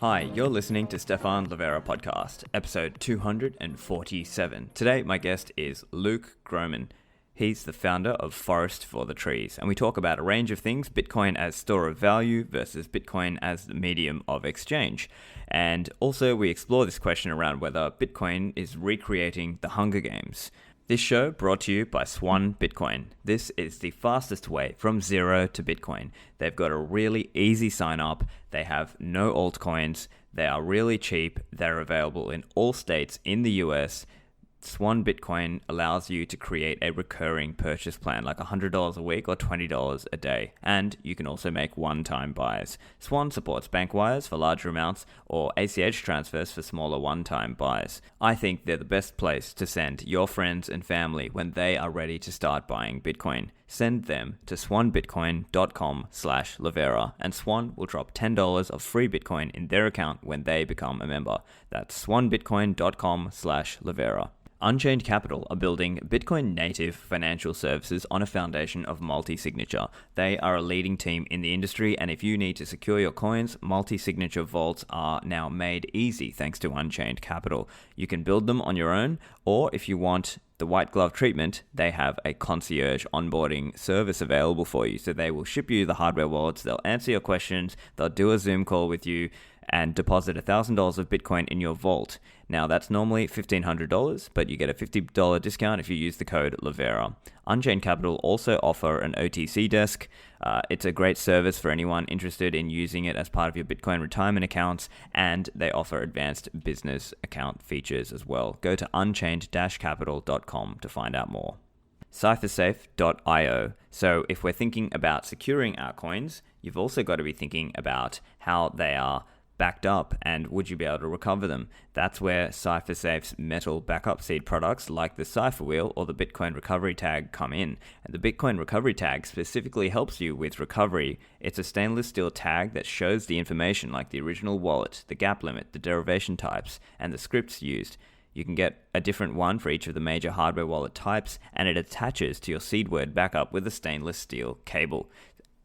Hi, you're listening to Stefan Livera Podcast, episode 247. Today, my guest is Luke Gromen. He's the founder of Forest for the Trees, and we talk about a range of things, Bitcoin as store of value versus Bitcoin as the medium of exchange. And also, we explore this question around whether Bitcoin is recreating the Hunger Games. This show brought to you by Swan Bitcoin. This is the fastest way from zero to Bitcoin. They've got a really easy sign up. They have no altcoins. They are really cheap. They're available in all states in the US. Swan Bitcoin allows you to create a recurring purchase plan, like $100 a week or $20 a day. And you can also make one-time buys. Swan supports bank wires for larger amounts or ACH transfers for smaller one-time buys. I think they're the best place to send your friends and family when they are ready to start buying Bitcoin. Send them to swanbitcoin.com/Livera, and Swan will drop $10 of free Bitcoin in their account when they become a member. That's swanbitcoin.com/Livera. Unchained Capital are building Bitcoin-native financial services on a foundation of multi-signature. They are a leading team in the industry, and if you need to secure your coins, multi-signature vaults are now made easy thanks to Unchained Capital. You can build them on your own, or if you want the white glove treatment, they have a concierge onboarding service available for you. So they will ship you the hardware wallets, they'll answer your questions, they'll do a Zoom call with you, and deposit $1,000 of Bitcoin in your vault. Now, that's normally $1,500, but you get a $50 discount if you use the code Livera. Unchained Capital also offer an OTC desk. It's a great service for anyone interested in using it as part of your Bitcoin retirement accounts, and they offer advanced business account features as well. Go to unchained-capital.com to find out more. Ciphersafe.io. So if we're thinking about securing our coins, you've also got to be thinking about how they are backed up and would you be able to recover them. That's where CipherSafe's metal backup seed products like the Cipher Wheel or the Bitcoin Recovery Tag come in. And the Bitcoin Recovery Tag specifically helps you with recovery. It's a stainless steel tag that shows the information like the original wallet, the gap limit, the derivation types, and the scripts used. You can get a different one for each of the major hardware wallet types, and it attaches to your seed word backup with a stainless steel cable.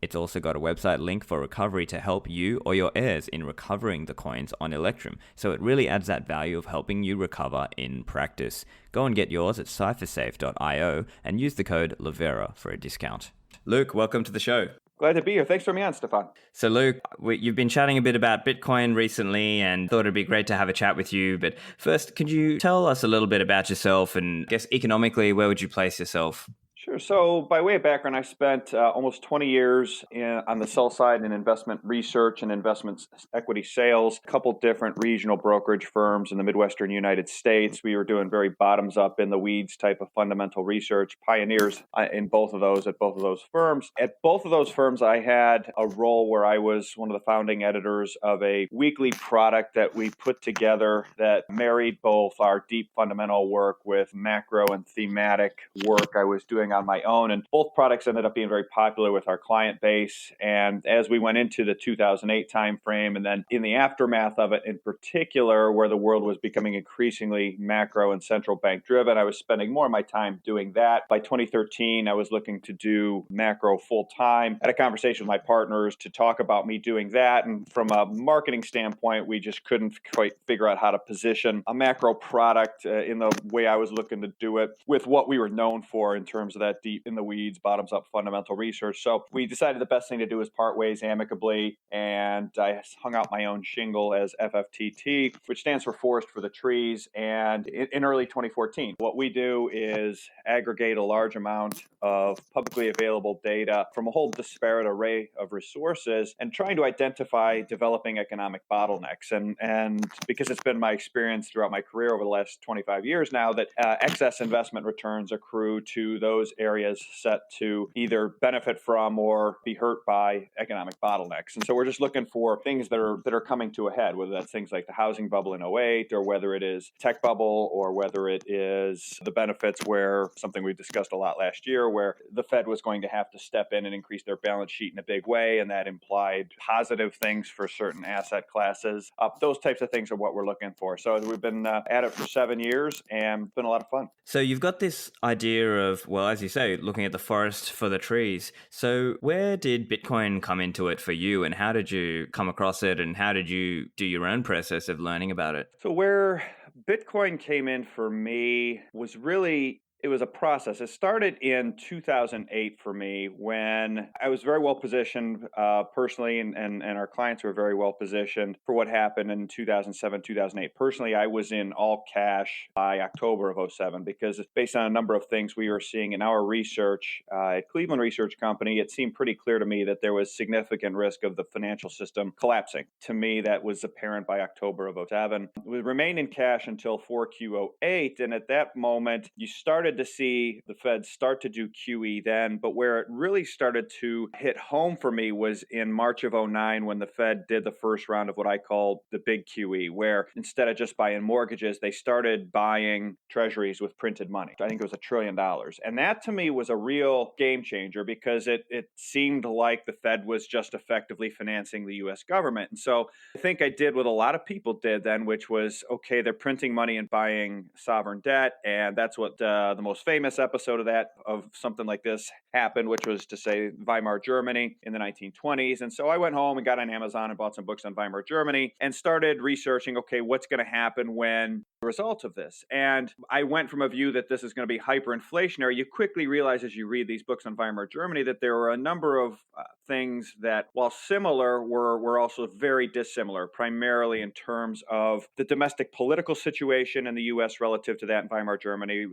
It's also got a website link for recovery to help you or your heirs in recovering the coins on Electrum. So it really adds that value of helping you recover in practice. Go and get yours at ciphersafe.io and use the code Livera for a discount. Luke, welcome to the show. Glad to be here. Thanks for having me on, Stefan. So Luke, you've been chatting a bit about Bitcoin recently and thought it'd be great to have a chat with you. But first, could you tell us a little bit about yourself and I guess economically, where would you place yourself? Sure. So by way of background, I spent almost 20 years on the sell side in investment research and investment equity sales, a couple different regional brokerage firms in the Midwestern United States. We were doing very bottoms up in the weeds type of fundamental research, pioneers in both of those at both of those firms. At both of those firms, I had a role where I was one of the founding editors of a weekly product that we put together that married both our deep fundamental work with macro and thematic work I was doing on my own, and both products ended up being very popular with our client base. And as we went into the 2008 timeframe, and then in the aftermath of it in particular, where the world was becoming increasingly macro and central bank driven, I was spending more of my time doing that. By 2013, I was looking to do macro full time. I had a conversation with my partners to talk about me doing that, and from a marketing standpoint, we just couldn't quite figure out how to position a macro product in the way I was looking to do it with what we were known for in terms of that deep in the weeds, bottoms up fundamental research. So we decided the best thing to do is part ways amicably, and I hung out my own shingle as FFTT, which stands for Forest for the Trees. And in early 2014, what we do is aggregate a large amount of publicly available data from a whole disparate array of resources and trying to identify developing economic bottlenecks. And because it's been my experience throughout my career over the last 25 years now that excess investment returns accrue to those areas set to either benefit from or be hurt by economic bottlenecks. And so we're just looking for things that are coming to a head, whether that's things like the housing bubble in '08, or whether it is tech bubble, or whether it is the benefits where something we discussed a lot last year, where the Fed was going to have to step in and increase their balance sheet in a big way, and that implied positive things for certain asset classes. Those types of things are what we're looking for. So we've been at it for 7 years, and it's been a lot of fun. So you've got this idea of, well, as you say, looking at the forest for the trees. So where did Bitcoin come into it for you, and how did you come across it, and how did you do your own process of learning about it? So where Bitcoin came in for me was really it was a process. It started in 2008 for me when I was very well positioned personally, and our clients were very well positioned for what happened in 2007, 2008. Personally, I was in all cash by October of '07 because based on a number of things we were seeing in our research at Cleveland Research Company, it seemed pretty clear to me that there was significant risk of the financial system collapsing. To me, that was apparent by October of '07. We remained in cash until 4Q08, and at that moment, you started to see the Fed start to do QE then, but where it really started to hit home for me was in March of '09 when the Fed did the first round of what I call the big QE, where instead of just buying mortgages, they started buying treasuries with printed money. I think it was $1 trillion. And that to me was a real game changer because it seemed like the Fed was just effectively financing the US government. And so I think I did what a lot of people did then, which was, okay, they're printing money and buying sovereign debt. And that's what the most famous episode of something like this happened, which was to say Weimar Germany in the 1920s. And so I went home and got on Amazon and bought some books on Weimar Germany and started researching, okay, what's going to happen when the result of this? And I went from a view that this is going to be hyperinflationary. You quickly realize as you read these books on Weimar Germany that there were a number of things that, while similar, were also very dissimilar, primarily in terms of the domestic political situation in the U.S. relative to that in Weimar Germany.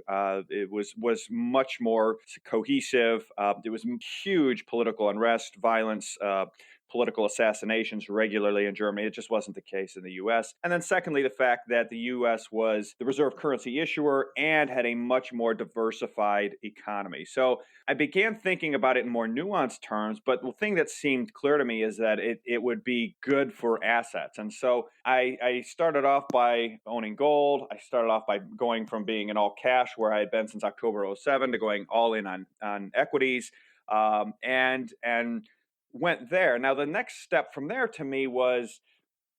It was much more cohesive. There was huge political unrest, violence, political assassinations regularly in Germany. It just wasn't the case in the U.S. And then secondly, the fact that the U.S. was the reserve currency issuer and had a much more diversified economy. So I began thinking about it in more nuanced terms, but the thing that seemed clear to me is that it would be good for assets. And so I started off by owning gold. I started off by going from being in all cash, where I had been since October '07, to going all in on equities, and went there. Now, the next step from there to me was,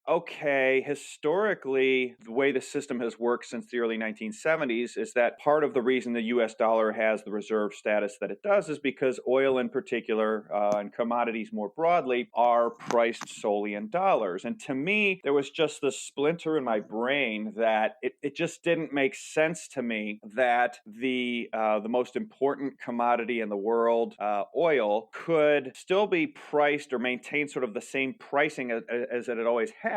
okay, historically, the way the system has worked since the early 1970s is that part of the reason the US dollar has the reserve status that it does is because oil in particular, and commodities more broadly, are priced solely in dollars. And to me, there was just this splinter in my brain that it just didn't make sense to me that the most important commodity in the world, oil, could still be priced or maintain sort of the same pricing as it had always had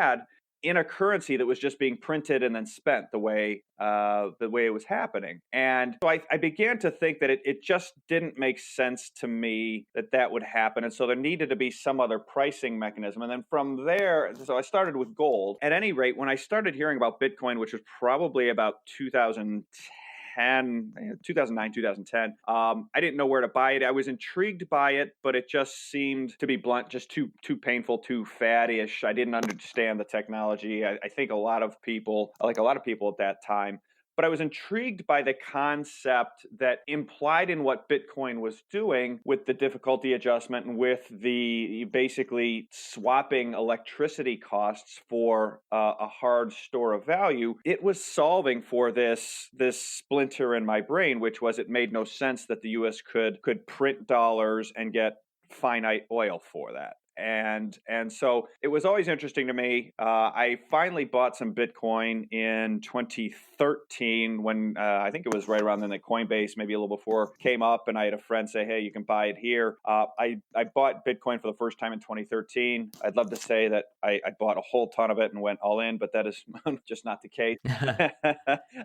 in a currency that was just being printed and then spent the way it was happening. And so I began to think that it just didn't make sense to me that would happen. And so there needed to be some other pricing mechanism. And then from there, so I started with gold. At any rate, when I started hearing about Bitcoin, which was probably about 2009, 2010. I didn't know where to buy it. I was intrigued by it, but it just seemed, to be blunt, just too painful, too faddish. I didn't understand the technology. I think a lot of people at that time. But I was intrigued by the concept that implied in what Bitcoin was doing with the difficulty adjustment and with the basically swapping electricity costs for a hard store of value. It was solving for this splinter in my brain, which was it made no sense that the U.S. could print dollars and get finite oil for that. And so it was always interesting to me. I finally bought some Bitcoin in 2013 when I think it was right around then that Coinbase, maybe a little before, came up, and I had a friend say, hey, you can buy it here. I bought Bitcoin for the first time in 2013. I'd love to say that I bought a whole ton of it and went all in, but that is just not the case. I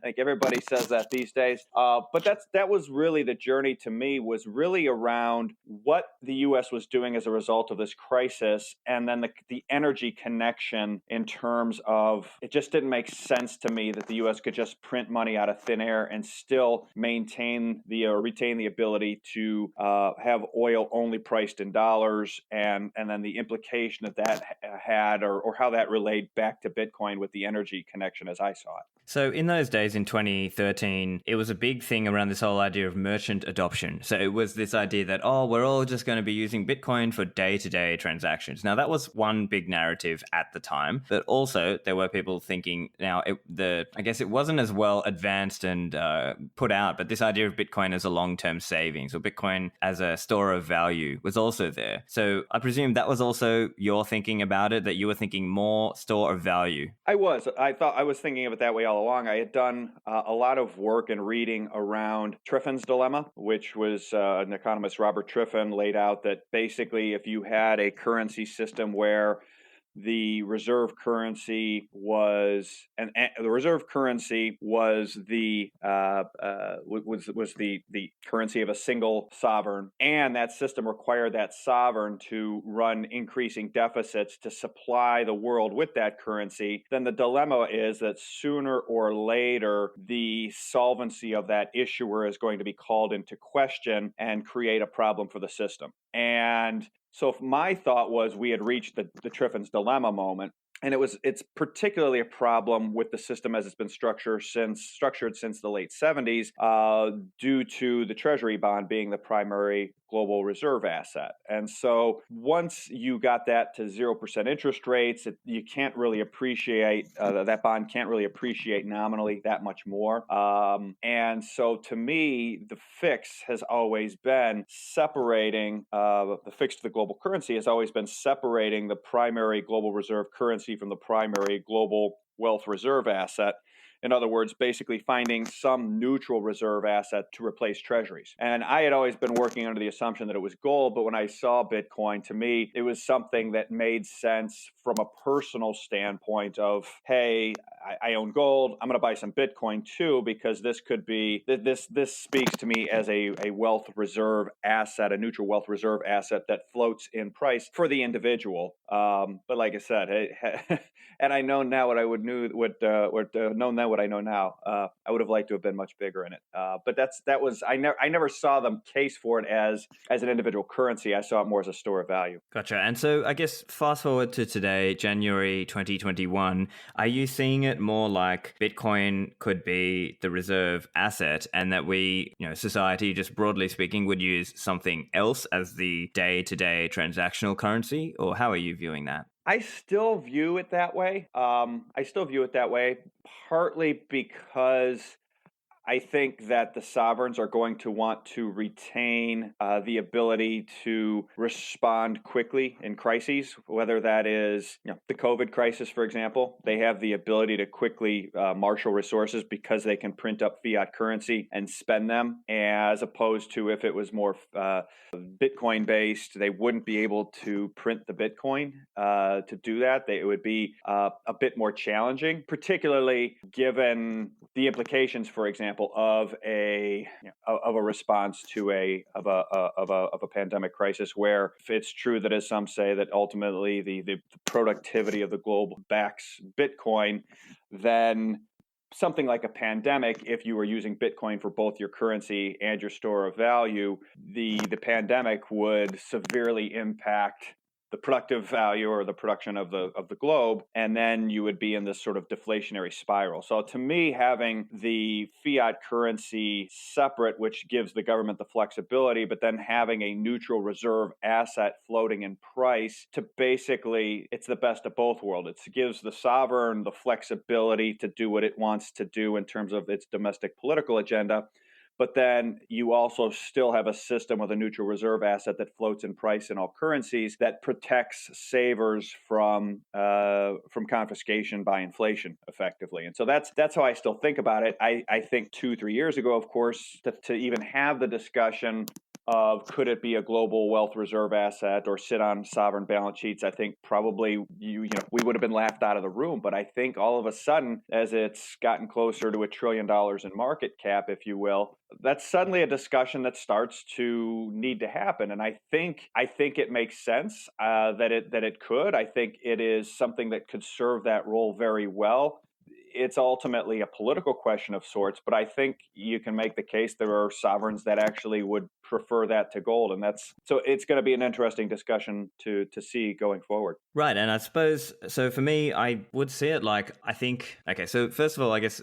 think everybody says that these days. But that was really the journey to me, was really around what the U.S. was doing as a result of this crisis, and then the energy connection in terms of it just didn't make sense to me that the U.S. could just print money out of thin air and still retain the ability to have oil only priced in dollars, and then the implication that had or how that relayed back to Bitcoin with the energy connection as I saw it. So in those days in 2013, it was a big thing around this whole idea of merchant adoption. So it was this idea that, we're all just going to be using Bitcoin for day-to-day transactions. transactions. Now, that was one big narrative at the time, but also there were people thinking, now, I guess it wasn't as well advanced and put out, but this idea of Bitcoin as a long-term savings or Bitcoin as a store of value was also there. So I presume that was also your thinking about it, that you were thinking more store of value. I was thinking of it that way all along. I had done a lot of work and reading around Triffin's dilemma, which was an economist, Robert Triffin, laid out that basically if you had a currency system where the reserve currency was the reserve currency was the currency of a single sovereign, and that system required that sovereign to run increasing deficits to supply the world with that currency, then the dilemma is that sooner or later the solvency of that issuer is going to be called into question and create a problem for the system. And so my thought was we had reached the Triffin's dilemma moment, and it's particularly a problem with the system as it's been structured since the late 70s, due to the Treasury bond being the primary global reserve asset. And so once you got that to 0% interest rates, you can't really appreciate, that bond can't really appreciate nominally that much more. And so to me, the fix has always been separating, the fix to the global currency has always been separating the primary global reserve currency from the primary global wealth reserve asset. In other words, basically finding some neutral reserve asset to replace treasuries. And I had always been working under the assumption that it was gold, but when I saw Bitcoin, to me, it was something that made sense from a personal standpoint of, hey, I own gold, I'm going to buy some Bitcoin too, because this could be, this speaks to me as a wealth reserve asset, a neutral wealth reserve asset that floats in price for the individual. But like I said, hey, and I know now what I would knew, known then what I know now, I would have liked to have been much bigger in it. But I never saw the case for it as an individual currency. I saw it more as a store of value. Gotcha. And so I guess fast forward to today, January 2021, are you seeing it more like Bitcoin could be the reserve asset and that we, society, just broadly speaking, would use something else as the day-to-day transactional currency? Or how are you viewing that? I still view it that way. Partly because I think that the sovereigns are going to want to retain the ability to respond quickly in crises, whether that is the COVID crisis, for example. They have the ability to quickly marshal resources because they can print up fiat currency and spend them, as opposed to if it was more Bitcoin based, they wouldn't be able to print the Bitcoin to do that. It would be a bit more challenging, particularly given the implications, for example, of a response to a pandemic crisis, where if it's true that, as some say, that ultimately the productivity of the globe backs Bitcoin, then something like a pandemic, if you were using Bitcoin for both your currency and your store of value, the pandemic would severely impact the productive value or the production of the globe, and then you would be in this sort of deflationary spiral. So to me, having the fiat currency separate, which gives the government the flexibility, but then having a neutral reserve asset floating in price, to basically, it's the best of both worlds. It gives the sovereign the flexibility to do what it wants to do in terms of its domestic political agenda. But then you also still have a system with a neutral reserve asset that floats in price in all currencies that protects savers from confiscation by inflation, effectively. And so that's how I still think about it. I think 2-3 years ago, of course, to even have the discussion of could it be a global wealth reserve asset or sit on sovereign balance sheets, I think probably we would have been laughed out of the room. But I think all of a sudden, as it's gotten closer to $1 trillion in market cap, if you will, that's suddenly a discussion that starts to need to happen. And I think it makes sense that it could. I think it is something that could serve that role very well. it's ultimately a political question of sorts, but I think you can make the case there are sovereigns that actually would prefer that to gold. And it's going to be an interesting discussion to see going forward. Right. And I suppose, so for me, I would see it like, I think, okay, so first of all, I guess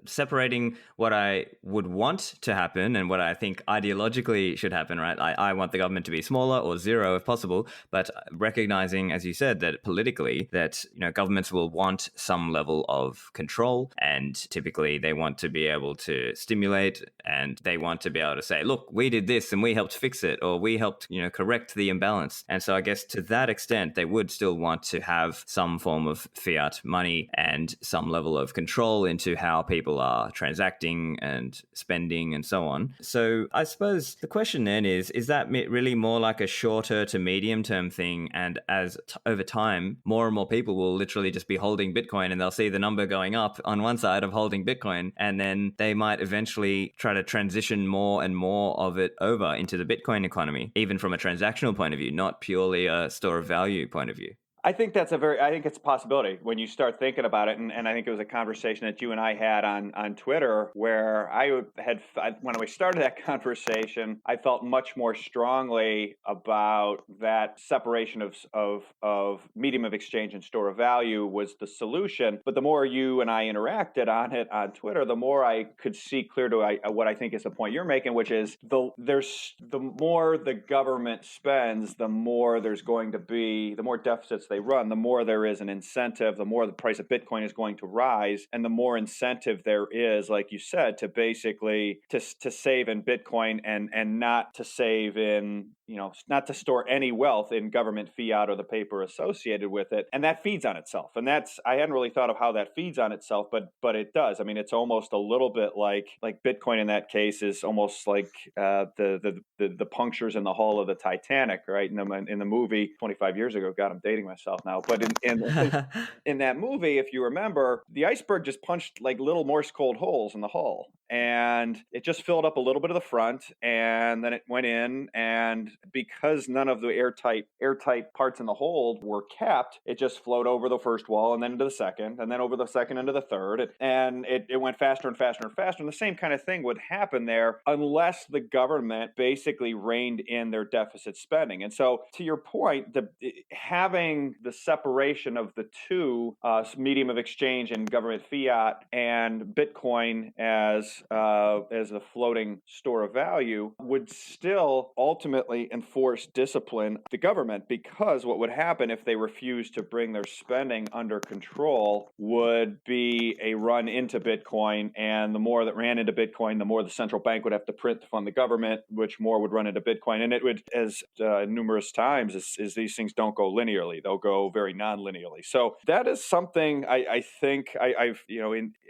separating what I would want to happen and what I think ideologically should happen, right? I want the government to be smaller or zero if possible, but recognizing, as you said, that politically, that, governments will want some level of control, and typically they want to be able to stimulate, and they want to be able to say, look, we did this and we helped fix it, or we helped, correct the imbalance. And so I guess to that extent, they would still want to have some form of fiat money and some level of control into how people are transacting and spending and so on. So I suppose the question then is that really more like a shorter to medium term thing? And as over time, more and more people will literally just be holding Bitcoin, and they'll see the number going up on one side of holding Bitcoin, and then they might eventually try to transition more and more of it over into the Bitcoin economy, even from a transactional point of view, not purely a store of value point of view. I think it's a possibility when you start thinking about it. And I think it was a conversation that you and I had on Twitter, where when we started that conversation, I felt much more strongly about that separation of medium of exchange and store of value was the solution. But the more you and I interacted on it on Twitter, the more I could see clear to what I think is the point you're making, which is the more the government spends, the more deficits they run, the more there is an incentive, the more the price of Bitcoin is going to rise, and the more incentive there is, like you said, to basically to save in Bitcoin and not to save in, not to store any wealth in government fiat or the paper associated with it. And that feeds on itself. And I hadn't really thought of how that feeds on itself, but it does. I mean, it's almost a little bit like Bitcoin in that case is almost like the punctures in the hull of the Titanic, right? In the movie 25 years ago. God, I'm dating myself now. But in that movie, if you remember, the iceberg just punched like little Morse code holes in the hull, and it just filled up a little bit of the front, and then it went in, and because none of the airtight parts in the hold were kept, it just flowed over the first wall and then into the second, and then over the second into the third, and it went faster and faster and faster. And the same kind of thing would happen there unless the government basically reined in their deficit spending. And so, to your point, having the separation of the two, medium of exchange and government fiat, and Bitcoin as a floating store of value, would still ultimately enforce discipline the government, because what would happen if they refused to bring their spending under control would be a run into Bitcoin, and the more that ran into Bitcoin, the more the central bank would have to print to fund the government, which more would run into Bitcoin. And it would, as numerous times, as these things don't go linearly, they'll go very non-linearly. So that is something I think I've,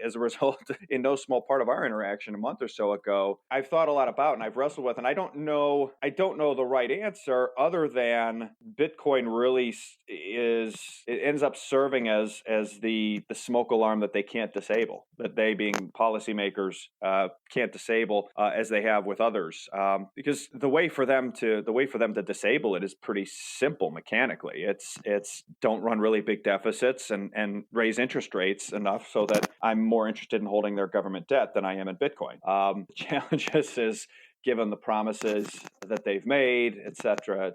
as a result, in no small part of our interaction a month or so ago, I've thought a lot about and I've wrestled with, and I don't know the right answer other than Bitcoin really it ends up serving as the smoke alarm that they can't disable, that they, being policymakers, can't disable as they have with others, because the way for them to disable it is pretty simple mechanically. It's don't run really big deficits and raise interest rates enough so that I'm more interested in holding their government debt than I am in Bitcoin. The challenges is, given the promises that they've made, et cetera,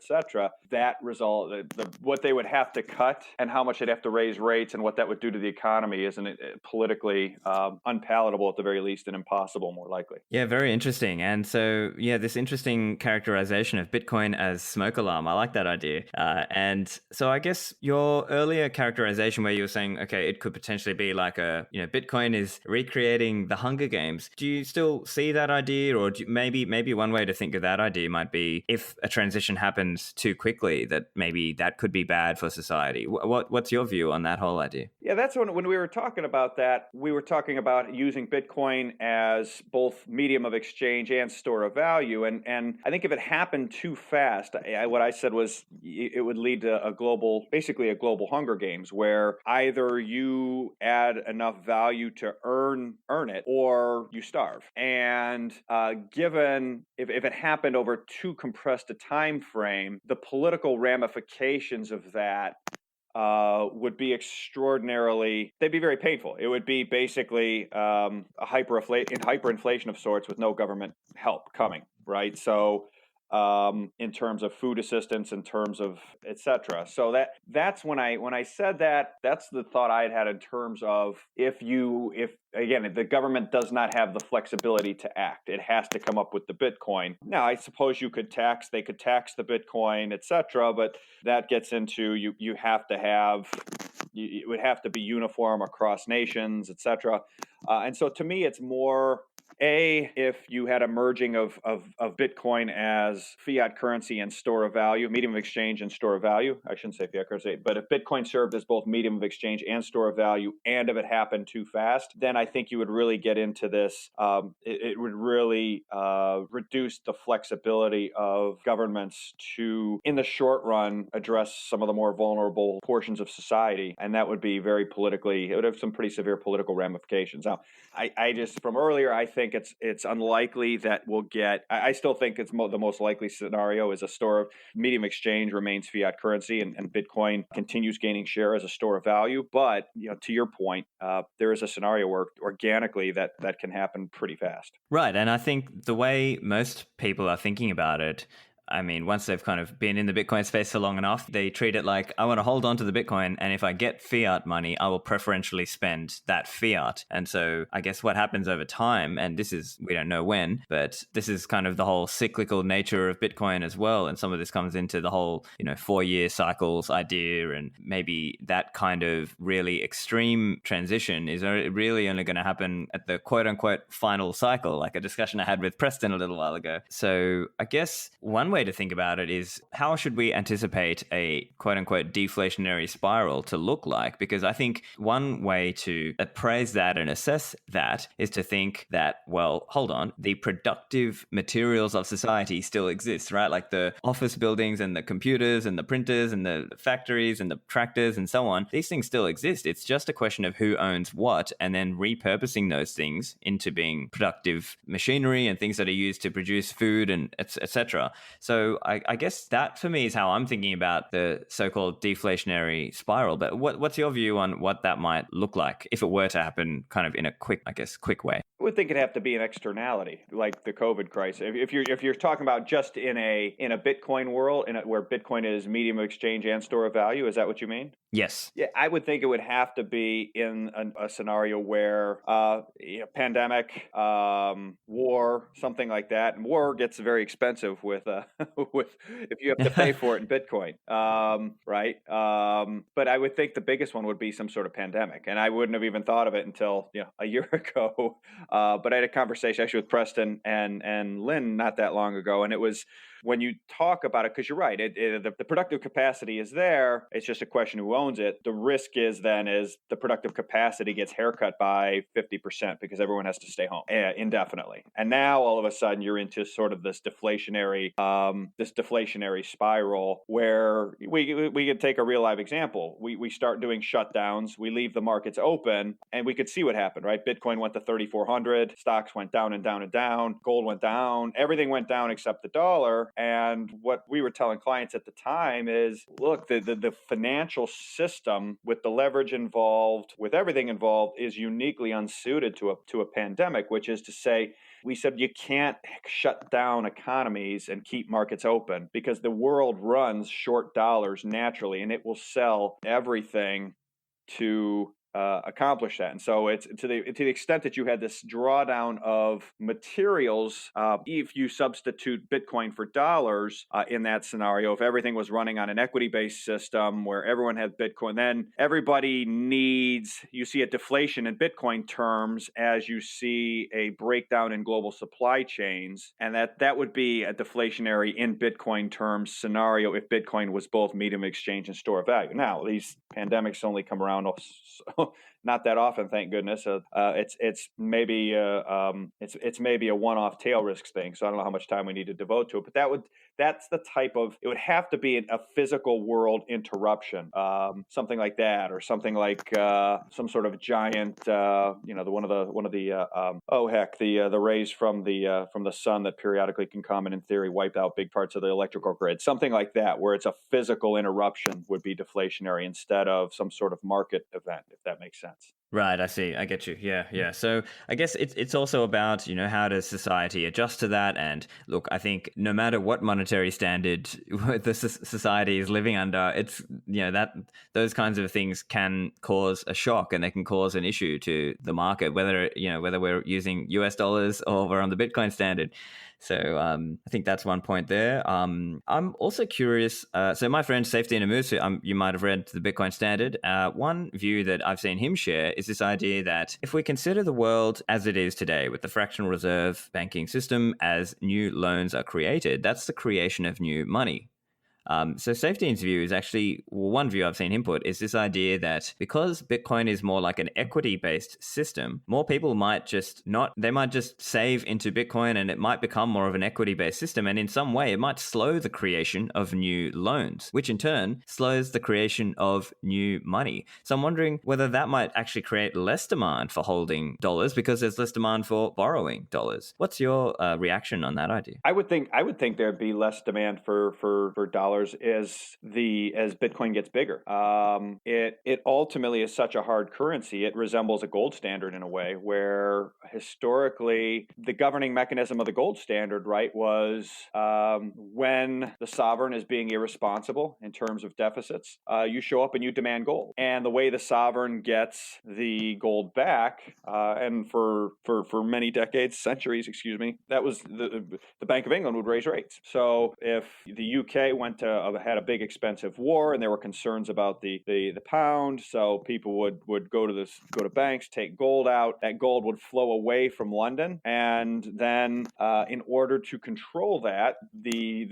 that result, what they would have to cut and how much they'd have to raise rates and what that would do to the economy isn't politically unpalatable at the very least, and impossible more likely. Yeah, very interesting. And so, this interesting characterization of Bitcoin as smoke alarm, I like that idea. And so I guess your earlier characterization where you were saying, okay, it could potentially be like Bitcoin is recreating the Hunger Games. Do you still see that idea, or maybe one way to think of that idea might be, if a transition happens too quickly, that maybe that could be bad for society? What's your view on that whole idea? Yeah, that's when we were talking about that, we were talking about using Bitcoin as both medium of exchange and store of value. And I think if it happened too fast, what I said was it would lead to basically a global Hunger Games, where either you add enough value to earn it, or you starve. And given if it happened over too compressed a time frame, the political ramifications of that would be extraordinarily, they'd be very painful. It would be basically a hyperinflation of sorts with no government help coming, right? So in terms of food assistance, in terms of et cetera. So that's when I said that, that's the thought I had in terms of if again, the government does not have the flexibility to act, it has to come up with the Bitcoin. Now, I suppose they could tax the Bitcoin, et cetera, but that gets into you have to have, it would have to be uniform across nations, et cetera. And so to me, it's more, if you had a merging of Bitcoin as fiat currency and store of value, medium of exchange and store of value. I shouldn't say fiat currency, but if Bitcoin served as both medium of exchange and store of value, and if it happened too fast, then I think you would really get into this. It would really reduce the flexibility of governments to, in the short run, address some of the more vulnerable portions of society. And that would be very politically, it would have some pretty severe political ramifications. Now, I just, from earlier, I think it's unlikely that we'll get, I still think it's the most likely scenario is a store of medium exchange remains fiat currency and Bitcoin continues gaining share as a store of value. But, to your point, there is a scenario where organically that can happen pretty fast. Right. And I think the way most people are thinking about it, I mean, once they've kind of been in the Bitcoin space for long enough, they treat it like, I want to hold on to the Bitcoin, and if I get fiat money, I will preferentially spend that fiat. And so I guess what happens over time, and this is, we don't know when, but this is kind of the whole cyclical nature of Bitcoin as well. And some of this comes into the whole, 4-year cycles idea, and maybe that kind of really extreme transition is really only going to happen at the quote unquote final cycle, like a discussion I had with Preston a little while ago. So I guess one way to think about it is, how should we anticipate a quote-unquote deflationary spiral to look like? Because I think one way to appraise that and assess that is to think that, well, hold on, the productive materials of society still exist, right? Like the office buildings and the computers and the printers and the factories and the tractors and so on. These things still exist. It's just a question of who owns what, and then repurposing those things into being productive machinery and things that are used to produce food and etc. So I guess that for me is how I'm thinking about the so-called deflationary spiral. But what's your view on what that might look like if it were to happen kind of in a quick way? I would think it'd have to be an externality, like the COVID crisis. If you're talking about just in a Bitcoin world, where Bitcoin is medium of exchange and store of value, is that what you mean? Yes. Yeah, I would think it would have to be in a scenario where pandemic, war, something like that. And war gets very expensive with if you have to pay for it in Bitcoin, right? But I would think the biggest one would be some sort of pandemic, and I wouldn't have even thought of it until a year ago. But I had a conversation actually with Preston and Lynn not that long ago, and it was, when you talk about it, because you're right, the productive capacity is there. It's just a question who owns it. The risk is the productive capacity gets haircut by 50% because everyone has to stay home indefinitely. And now all of a sudden you're into sort of this deflationary spiral where we could take a real live example. We start doing shutdowns. We leave the markets open, and we could see what happened, right? Bitcoin went to 3,400. Stocks went down and down and down. Gold went down. Everything went down except the dollar. And what we were telling clients at the time is, look, the financial system with the leverage involved, with everything involved, is uniquely unsuited to a pandemic, which is to say, we said you can't shut down economies and keep markets open because the world runs short dollars naturally, and it will sell everything to accomplish that. And so it's to the extent that you had this drawdown of materials, if you substitute Bitcoin for dollars in that scenario, if everything was running on an equity-based system where everyone had Bitcoin, then everybody you see a deflation in Bitcoin terms as you see a breakdown in global supply chains, and that would be a deflationary in Bitcoin terms scenario if Bitcoin was both medium of exchange and store of value. Now, these pandemics only come around not that often, thank goodness. It's maybe it's maybe a one-off tail risk thing. So I don't know how much time we need to devote to it, but that's the type of, it would have to be a physical world interruption, something like that, or something like some sort of giant, the rays from the sun that periodically can come and in theory wipe out big parts of the electrical grid, something like that, where it's a physical interruption would be deflationary instead of some sort of market event, if that makes sense. Right, I see. I get you. Yeah. So I guess it's also about, how does society adjust to that? And look, I think no matter what monetary standard the society is living under, it's, that those kinds of things can cause a shock and they can cause an issue to the market, whether we're using US dollars or we're on the Bitcoin standard. So I think that's one point there. I'm also curious. So my friend Safety Namusu, you might have read the Bitcoin Standard. One view that I've seen him share is this idea that if we consider the world as it is today with the fractional reserve banking system as new loans are created, that's the creation of new money. So Safety's view is actually, one view I've seen him put is this idea that because Bitcoin is more like an equity-based system, more people might just save into Bitcoin and it might become more of an equity-based system. And in some way, it might slow the creation of new loans, which in turn slows the creation of new money. So I'm wondering whether that might actually create less demand for holding dollars because there's less demand for borrowing dollars. What's your reaction on that idea? I would think there'd be less demand for dollars as Bitcoin gets bigger. It ultimately is such a hard currency. It resembles a gold standard in a way, where historically the governing mechanism of the gold standard, right, was when the sovereign is being irresponsible in terms of deficits, you show up and you demand gold. And the way the sovereign gets the gold back, and for many decades, centuries, excuse me, that was the Bank of England would raise rates. So if the UK had a big expensive war and there were concerns about the pound, so people would go to banks, take gold out. That gold would flow away from London, and then in order to control that, the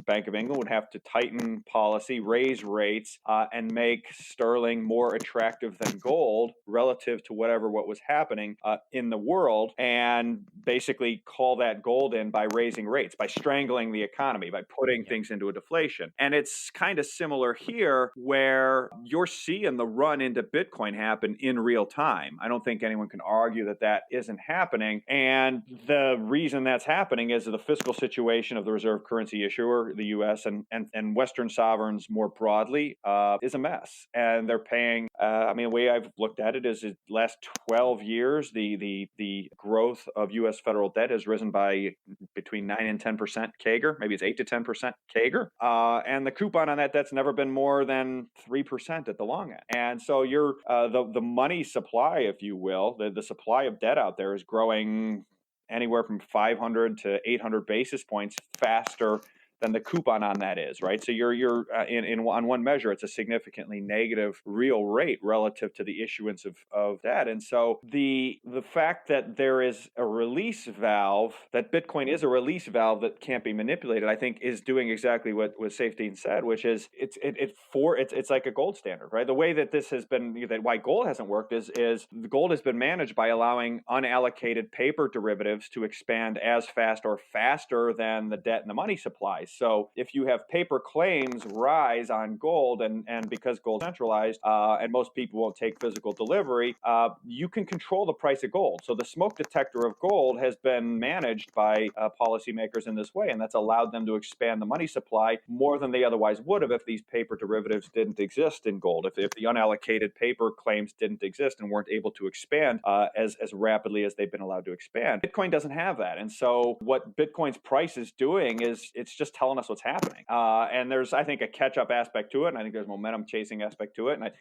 Bank of England would have to tighten policy, raise rates, and make sterling more attractive than gold relative to what was happening in the world, and basically call that gold in by raising rates, by strangling the economy, by putting things into a deflation. And it's kind of similar here, where you're seeing the run into Bitcoin happen in real time. I don't think anyone can argue that isn't happening. And the reason that's happening is the fiscal situation of the reserve currency issuer, the US and Western sovereigns more broadly, is a mess. And they're paying, the way I've looked at it is the last 12 years, the growth of US federal debt has risen by between 9 and 10% CAGR. Maybe it's 8 to 10% CAGR. And the coupon on that's never been more than 3% at the long end. And so you're the money supply, if you will, the supply of debt out there is growing anywhere from 500 to 800 basis points faster than the coupon on that is, right? So you're on one measure, it's a significantly negative real rate relative to the issuance of debt. And so the fact that there is a release valve, that Bitcoin is a release valve that can't be manipulated, I think is doing exactly what Safety said, which is it's like a gold standard, right? The way that this has been, that why gold hasn't worked is the gold has been managed by allowing unallocated paper derivatives to expand as fast or faster than the debt and the money supplies. So if you have paper claims rise on gold, and because gold's centralized, and most people won't take physical delivery, you can control the price of gold. So the smoke detector of gold has been managed by policymakers in this way, and that's allowed them to expand the money supply more than they otherwise would have if these paper derivatives didn't exist in gold, if the unallocated paper claims didn't exist and weren't able to expand as rapidly as they've been allowed to expand. Bitcoin doesn't have that. And so what Bitcoin's price is doing is it's just telling us what's happening. And there's, I think, a catch-up aspect to it, and I think there's momentum chasing aspect to it. And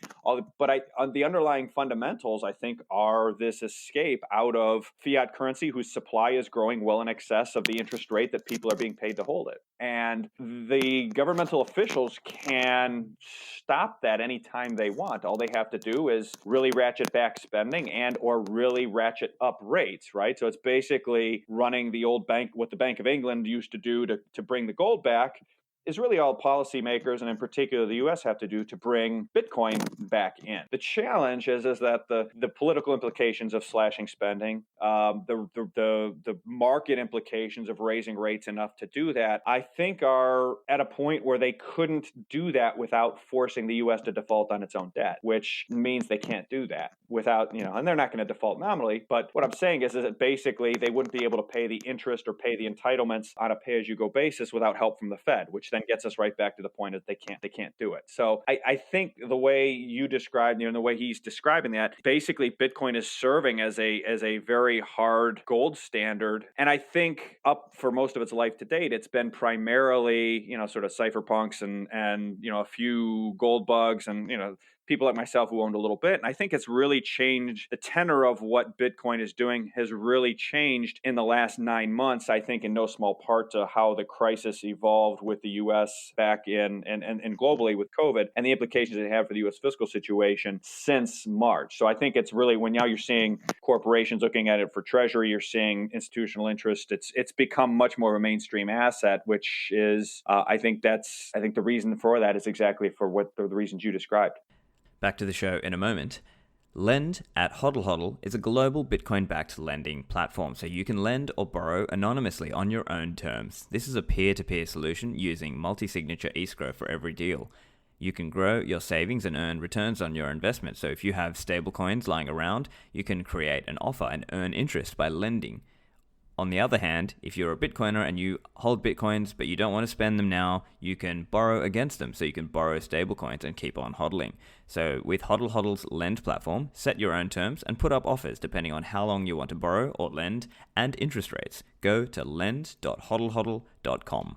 the underlying fundamentals, I think, are this escape out of fiat currency whose supply is growing well in excess of the interest rate that people are being paid to hold it. And the governmental officials can stop that anytime they want. All they have to do is really ratchet back spending and or really ratchet up rates, right? So it's basically running the old bank, what the Bank of England used to do to bring the gold back. is really all policymakers, and in particular the U.S., have to do to bring Bitcoin back in. The challenge is that the political implications of slashing spending, the market implications of raising rates enough to do that, I think are at a point where they couldn't do that without forcing the U.S. to default on its own debt, which means they can't do that without, and they're not going to default nominally. But what I'm saying is that basically they wouldn't be able to pay the interest or pay the entitlements on a pay-as-you-go basis without help from the Fed, which then gets us right back to the point that they can't do it. So I think the way you described, the way he's describing that, basically Bitcoin is serving as a very hard gold standard. And I think up for most of its life to date, it's been primarily, sort of cypherpunks and a few gold bugs and, people like myself who owned a little bit. And I think it's really changed. The tenor of what Bitcoin is doing has really changed in the last 9 months, I think in no small part to how the crisis evolved with the U.S. back in and globally with COVID and the implications it had for the U.S. fiscal situation since March. So I think it's really when now you're seeing corporations looking at it for treasury, you're seeing institutional interest. It's become much more of a mainstream asset, which is I think the reason for that is exactly for what the reasons you described. Back to the show in a moment. Lend at HODL HODL is a global Bitcoin-backed lending platform, so you can lend or borrow anonymously on your own terms. This is a peer-to-peer solution using multi-signature escrow for every deal. You can grow your savings and earn returns on your investment. So if you have stablecoins lying around, you can create an offer and earn interest by lending. On the other hand, if you're a Bitcoiner and you hold Bitcoins but you don't want to spend them now, you can borrow against them. So you can borrow stablecoins and keep on hodling. So with HODL HODL's Lend platform, set your own terms and put up offers depending on how long you want to borrow or lend and interest rates. Go to lend.hodlhodl.com.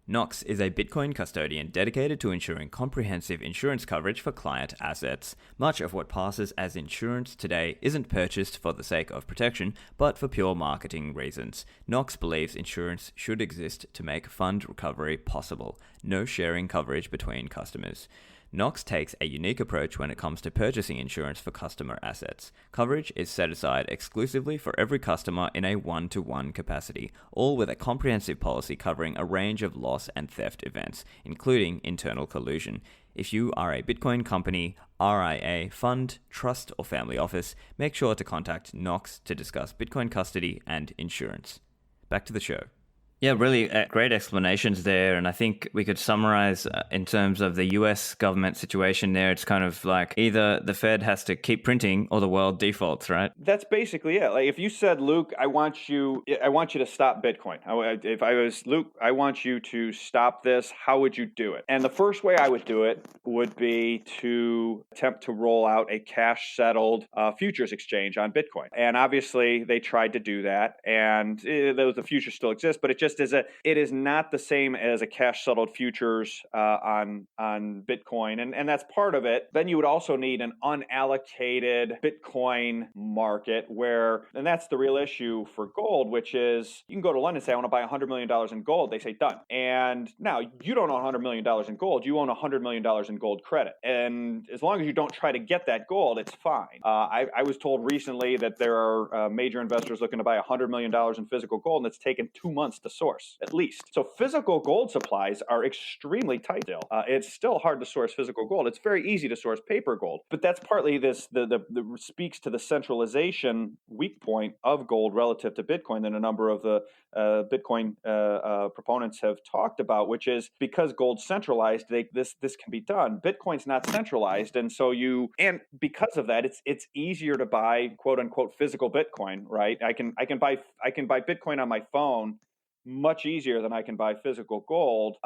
Nox is a Bitcoin custodian dedicated to ensuring comprehensive insurance coverage for client assets. Much of what passes as insurance today isn't purchased for the sake of protection, but for pure marketing reasons. Nox believes insurance should exist to make fund recovery possible, no sharing coverage between customers. Nox takes a unique approach when it comes to purchasing insurance for customer assets. Coverage is set aside exclusively for every customer in a one-to-one capacity, all with a comprehensive policy covering a range of loss and theft events, including internal collusion. If you are a Bitcoin company, RIA, fund, trust, or family office, make sure to contact Nox to discuss Bitcoin custody and insurance. Back to the show. Yeah, really great explanations there. And I think we could summarize in terms of the US government situation there. It's kind of like either the Fed has to keep printing or the world defaults, right? That's basically it. Like if you said, Luke, I want you to stop Bitcoin. If I was Luke, I want you to stop this. How would you do it? And the first way I would do it would be to attempt to roll out a cash settled futures exchange on Bitcoin. And obviously they tried to do that, and the futures still exist, but it is not the same as a cash settled futures on Bitcoin, and that's part of it. Then you would also need an unallocated Bitcoin market and that's the real issue for gold, which is you can go to London and say I want to buy $100 million in gold. They say done. And now you don't own $100 million in gold. You own $100 million in gold credit, and as long as you don't try to get that gold, it's fine. I was told recently that there are major investors looking to buy $100 million in physical gold, and it's taken 2 months to source, at least. So physical gold supplies are extremely tight still. It's still hard to source physical gold. It's very easy to source paper gold, but that's partly the speaks to the centralization weak point of gold relative to Bitcoin that a number of the Bitcoin proponents have talked about, which is because gold's centralized, this can be done. Bitcoin's not centralized, and because of that, it's easier to buy quote unquote physical Bitcoin, right? I can buy Bitcoin on my phone much easier than I can buy physical gold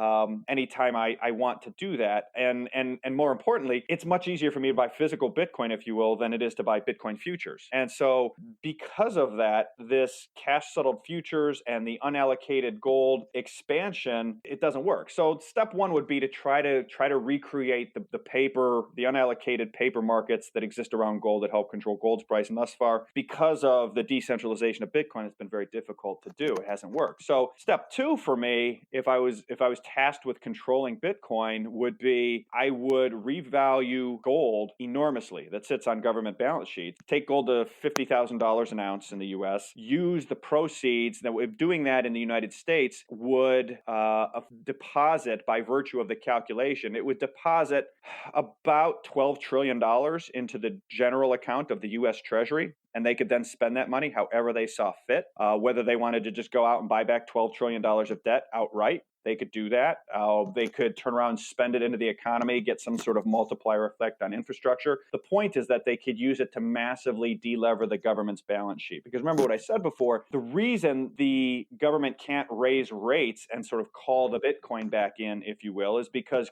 anytime I want to do that. And more importantly, it's much easier for me to buy physical Bitcoin, if you will, than it is to buy Bitcoin futures. And so because of that, this cash settled futures and the unallocated gold expansion, it doesn't work. So step one would be to try to recreate the unallocated paper markets that exist around gold that help control gold's price. And thus far, because of the decentralization of Bitcoin, it's been very difficult to do. It hasn't worked. So So step two for me, if I was tasked with controlling Bitcoin, would be I would revalue gold enormously that sits on government balance sheets. Take gold to $50,000 an ounce in the U.S. Use the proceeds. Now, if doing that in the United States would deposit, by virtue of the calculation, it would deposit about $12 trillion into the general account of the U.S. Treasury. And they could then spend that money however they saw fit, whether they wanted to just go out and buy back $12 trillion of debt outright. They could do that. They could turn around and spend it into the economy, get some sort of multiplier effect on infrastructure. The point is that they could use it to massively delever the government's balance sheet. Because remember what I said before, the reason the government can't raise rates and sort of call the Bitcoin back in, if you will, is because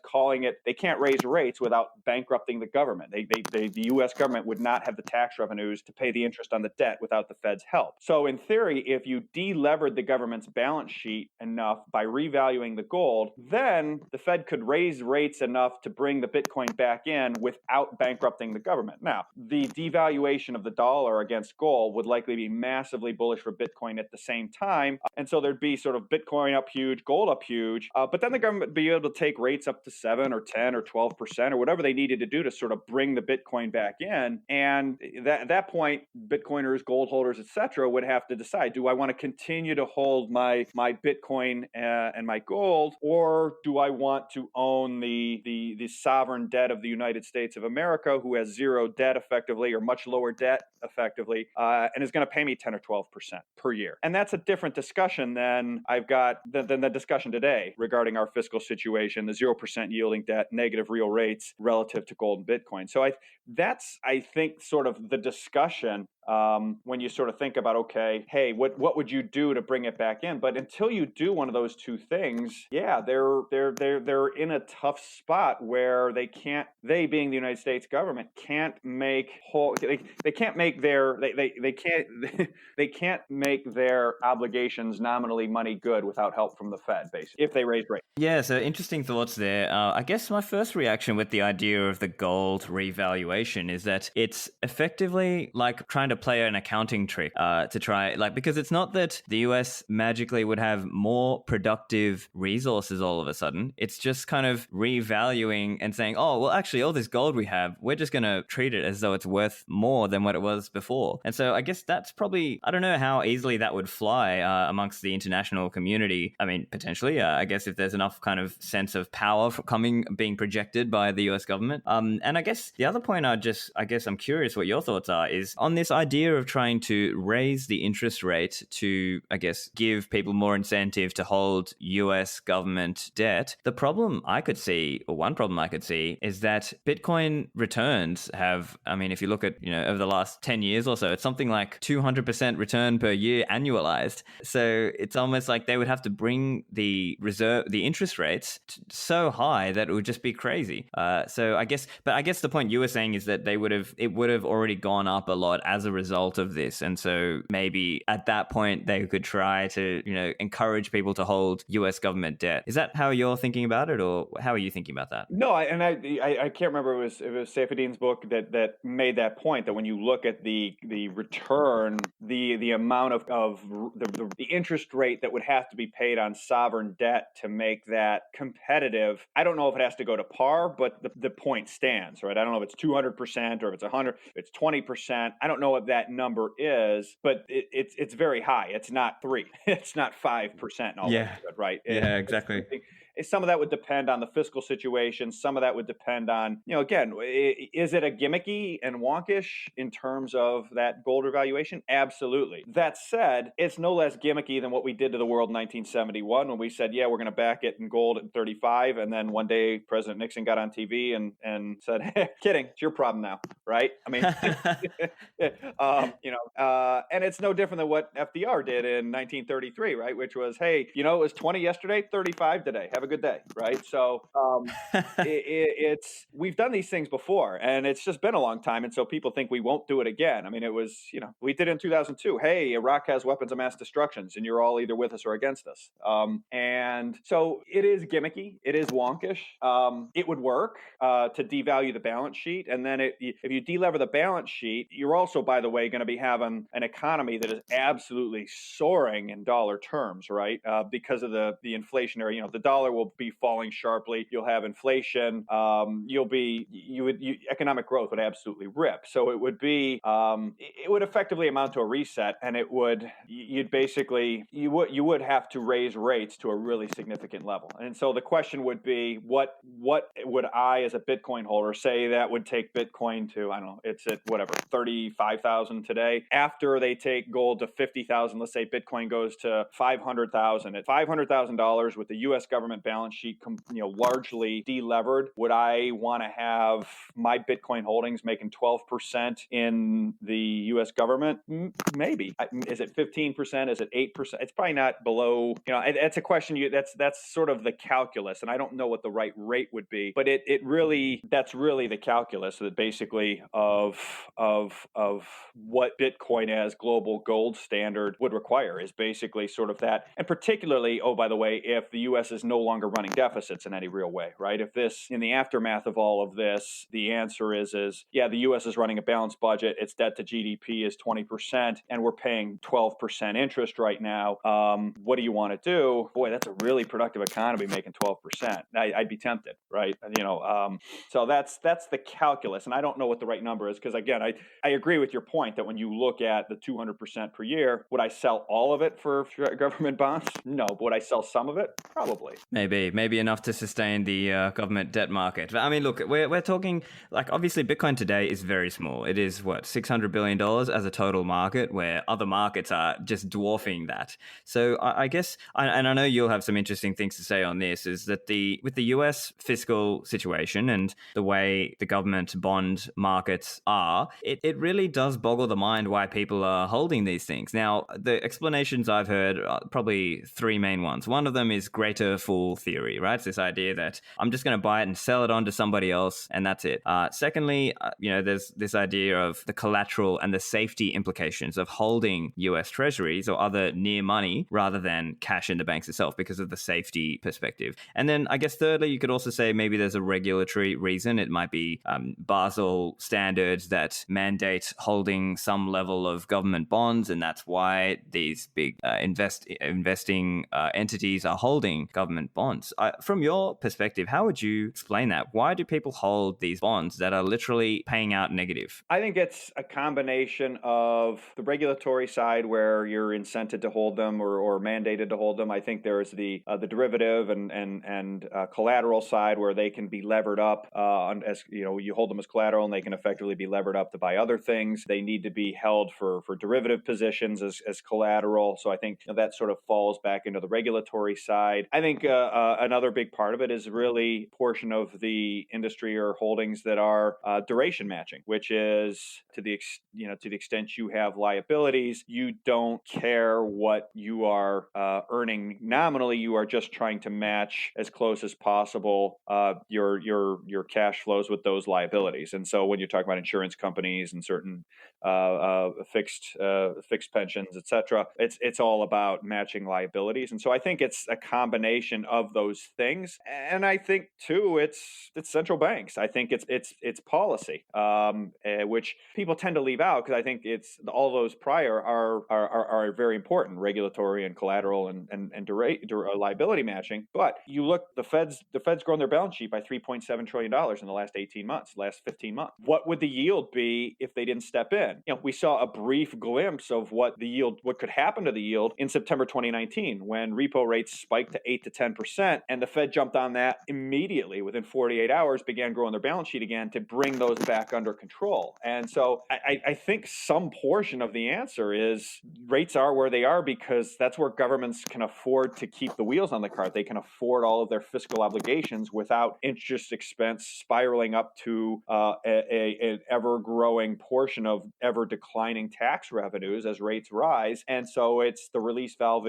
they can't raise rates without bankrupting the government. The U.S. government would not have the tax revenues to pay the interest on the debt without the Fed's help. So in theory, if you delevered the government's balance sheet enough by revaluing the gold, then the Fed could raise rates enough to bring the Bitcoin back in without bankrupting the government. Now, the devaluation of the dollar against gold would likely be massively bullish for Bitcoin at the same time. And so there'd be sort of Bitcoin up huge, gold up huge, but then the government would be able to take rates up to 7 or 10 or 12% or whatever they needed to do to sort of bring the Bitcoin back in. And at that point, Bitcoiners, gold holders, etc., would have to decide, do I want to continue to hold my Bitcoin and my gold, or do I want to own the sovereign debt of the United States of America, who has zero debt effectively, or much lower debt effectively, and is going to pay me 10 or 12% per year? And that's a different discussion than the discussion today regarding our fiscal situation, the 0% yielding debt, negative real rates relative to gold and Bitcoin. So that's, I think, sort of the discussion when you sort of think about, okay, hey, what would you do to bring it back in? But until you do one of those two things, yeah, they're in a tough spot where they being the United States government, can't make they can't make their obligations nominally money good without help from the Fed, basically, if they raise rates. Yeah, so interesting thoughts there. I guess my first reaction with the idea of the gold revaluation is that it's effectively like trying to play an accounting trick to try, because it's not that the US magically would have more productive resources all of a sudden. It's just kind of revaluing and saying, oh, well, actually, all this gold we have, we're just going to treat it as though it's worth more than what it was before. And so I guess that's probably, I don't know how easily that would fly amongst the international community. I mean, potentially, I guess if there's enough kind of sense of power being projected by the US government. And I guess the other point I'm curious what your thoughts are is on this idea of trying to raise the interest rate to, I guess, give people more incentive to hold US government debt. The problem I could see, or one problem I could see, is that Bitcoin returns have, I mean, if you look at, over the last 10 years or so, it's something like 200% return per year annualized. So it's almost like they would have to bring the interest rates so high that it would just be crazy. So I guess the point you were saying is that it would have already gone up a lot as a result of this. And so maybe at that point they could try to, encourage people to hold US government debt. Is that how you're thinking about it, or how are you thinking about that? No, I can't remember. It was Saifedean's book that made that point, that when you look at the return, the amount of the interest rate that would have to be paid on sovereign debt to make that competitive. I don't know if it has to go to par, but the point stands, right? I don't know if it's 200% or if it's 100, if it's 20%. I don't know what that number is, but it's very high. It's not 3. It's not 5%. Yeah. Good, right? Yeah, exactly. Some of that would depend on the fiscal situation. Some of that would depend on, again, is it a gimmicky and wonkish in terms of that gold revaluation? Absolutely. That said, it's no less gimmicky than what we did to the world in 1971 when we said, yeah, we're going to back it in gold at 35. And then one day President Nixon got on TV and said, hey, kidding, it's your problem now, right? I mean, and it's no different than what FDR did in 1933, right? Which was, hey, it was 20 yesterday, 35 today. Have Have a good day, right? So it's we've done these things before, and it's just been a long time, and so people think we won't do it again. I mean, it was, we did it in 2002. Hey, Iraq has weapons of mass destruction, and you're all either with us or against us. And so it is gimmicky, it is wonkish. It would work to devalue the balance sheet, and then if you delever the balance sheet, you're also, by the way, going to be having an economy that is absolutely soaring in dollar terms, right? Because of the inflationary, the dollar will be falling sharply. You'll have inflation. Economic growth would absolutely rip. So it would be, it would effectively amount to a reset, and you would have to raise rates to a really significant level. And so the question would be, what would I, as a Bitcoin holder, say that would take Bitcoin to? I don't know. It's at whatever 35,000 today. After they take gold to 50,000, let's say Bitcoin goes to 500,000. At $500,000 with the U.S. government balance sheet, largely delevered, would I want to have my Bitcoin holdings making 12% in the U.S. government? Maybe. Is it 15%? Is it 8%? It's probably not below. It's a question. That's sort of the calculus, and I don't know what the right rate would be, but that's really the calculus that basically of what Bitcoin as global gold standard would require is basically sort of that. And particularly, oh, by the way, if the U.S. is no longer running deficits in any real way, right? If this, in the aftermath of all of this, the answer is yeah, the U.S. is running a balanced budget, its debt to GDP is 20%, and we're paying 12% interest right now. What do you want to do? Boy, that's a really productive economy making 12%. I'd be tempted, right? So that's the calculus, and I don't know what the right number is, because again, I agree with your point that when you look at the 200% per year, would I sell all of it for government bonds? No. But would I sell some of it? Probably. Maybe enough to sustain the government debt market. But I mean, look, we're talking, like, obviously Bitcoin today is very small. It is $600 billion as a total market, where other markets are just dwarfing that. So I guess, and I know you'll have some interesting things to say on this, is that with the US fiscal situation and the way the government bond markets are, it really does boggle the mind why people are holding these things. Now, the explanations I've heard are probably three main ones. One of them is greater fool theory, right? It's this idea that I'm just going to buy it and sell it on to somebody else, and that's it. Secondly, there's this idea of the collateral and the safety implications of holding US treasuries or other near money rather than cash in the banks itself, because of the safety perspective. And then I guess thirdly, you could also say maybe there's a regulatory reason. It might be Basel standards that mandate holding some level of government bonds, and that's why these big investing entities are holding government bonds. From your perspective, how would you explain that? Why do people hold these bonds that are literally paying out negative? I think it's a combination of the regulatory side, where you're incented to hold them or mandated to hold them. I think there's the derivative and collateral side, where they can be levered up as you hold them as collateral, and they can effectively be levered up to buy other things. They need to be held for derivative positions as collateral. So I think that sort of falls back into the regulatory side. I think another big part of it is really a portion of the industry or holdings that are duration matching, which is to the extent you have liabilities, you don't care what you are earning nominally. You are just trying to match as close as possible your cash flows with those liabilities. And so when you're talking about insurance companies and certain fixed pensions, etc., it's all about matching liabilities. And so I think it's a combination of those things. And I think too, it's central banks. I think it's policy, which people tend to leave out, because I think it's all those prior are very important: regulatory and collateral and liability matching. But you look, the Fed's grown their balance sheet by $3.7 trillion in the last 18 months, last 15 months. What would the yield be if they didn't step in? We saw a brief glimpse of what could happen to the yield in September 2019, when repo rates spiked to 8 to 10%, and the Fed jumped on that immediately. Within 48 hours, began growing their balance sheet again to bring those back under control. And so I think some portion of the answer is rates are where they are because that's where governments can afford to keep the wheels on the cart. They can afford all of their fiscal obligations without interest expense spiraling up to an ever-growing portion of ever-declining tax revenues as rates rise. And so it's the release valve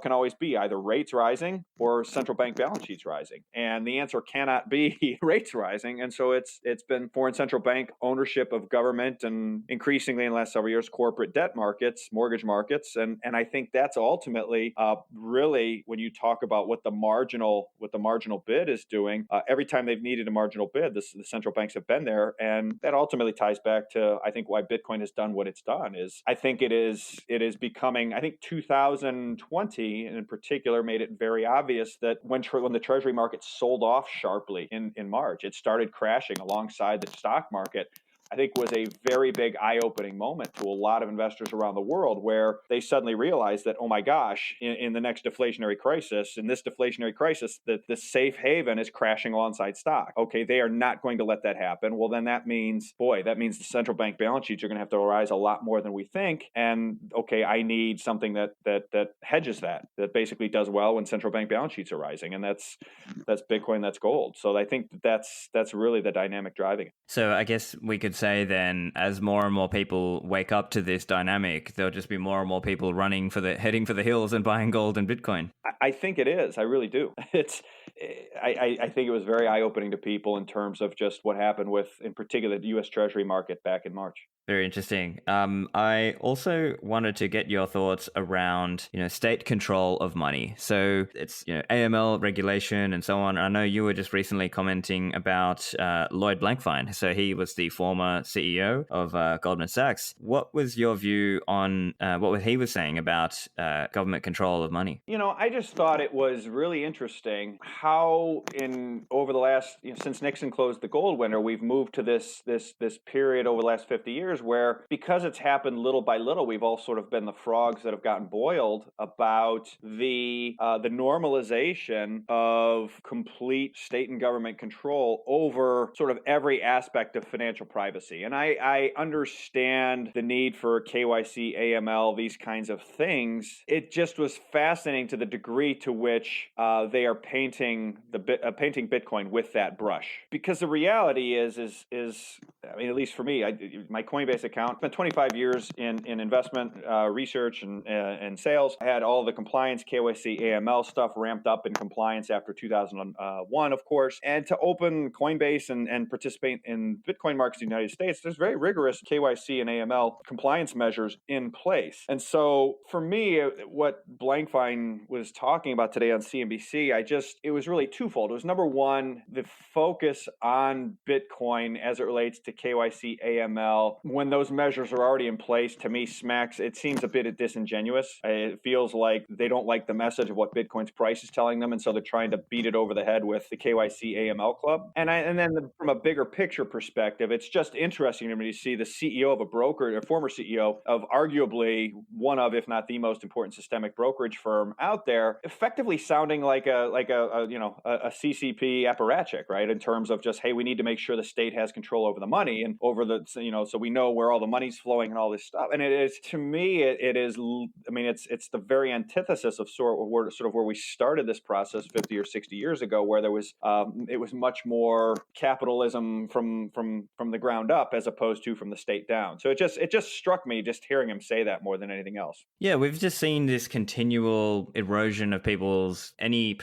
can always be either rates rise rising or central bank balance sheets rising? And the answer cannot be rates rising. And so it's been foreign central bank ownership of government and increasingly in the last several years, corporate debt markets, mortgage markets. And I think that's ultimately really when you talk about what the marginal bid is doing, every time they've needed a marginal bid, the central banks have been there. And that ultimately ties back to, I think, why Bitcoin has done what it's done is I think it is becoming, I think 2020 in particular made it very obvious that when the treasury market sold off sharply in March, it started crashing alongside the stock market. I think was a very big eye-opening moment to a lot of investors around the world where they suddenly realized that, oh my gosh, in the next deflationary crisis, that the safe haven is crashing alongside stock. Okay, they are not going to let that happen. Well, then that means the central bank balance sheets are going to have to rise a lot more than we think. And okay, I need something that hedges that basically does well when central bank balance sheets are rising. And that's Bitcoin, that's gold. So I think that's really the dynamic driving it. So I guess we could say then, as more and more people wake up to this dynamic, there'll just be more and more people heading for the hills and buying gold and Bitcoin. I think it is. I really do. I think it was very eye-opening to people in terms of just what happened with, in particular, the U.S. Treasury market back in March. Very interesting. I also wanted to get your thoughts around, state control of money. So it's, AML regulation and so on. I know you were just recently commenting about Lloyd Blankfein. So he was the former CEO of Goldman Sachs. What was your view on what he was saying about government control of money? I just thought it was really interesting how over the last, since Nixon closed the gold window, we've moved to this period over the last 50 years where, because it's happened little by little, we've all sort of been the frogs that have gotten boiled about the normalization of complete state and government control over sort of every aspect of financial privacy. And I understand the need for KYC, AML, these kinds of things. It just was fascinating to the degree to which they are painting Bitcoin with that brush. Because the reality is I mean, at least for me, my Coinbase account, spent 25 years in investment research and sales. I had all the compliance, KYC, AML stuff ramped up in compliance after 2001, of course. And to open Coinbase and participate in Bitcoin markets in the United States, there's very rigorous KYC and AML compliance measures in place. And so for me, what Blankfein was talking about today on CNBC, it was really twofold. It was, number one, the focus on Bitcoin as it relates to KYC, AML, when those measures are already in place. To me, it seems a bit disingenuous. It feels like they don't like the message of what Bitcoin's price is telling them, and so they're trying to beat it over the head with the KYC AML club. And then from a bigger picture perspective, it's just interesting to me to see the CEO of a broker, a former CEO of arguably one of, if not the most important systemic brokerage firm out there, effectively sounding like a CCP apparatchik, right? In terms of just, hey, we need to make sure the state has control over the money and over the, so we know where all the money's flowing and all this stuff. And it is, to me, it's the very antithesis of sort of where we started this process 50 or 60 years ago, where there was it was much more capitalism from the ground up as opposed to from the state down. So it just struck me just hearing him say that more than anything else. Yeah, we've just seen this continual erosion of people's any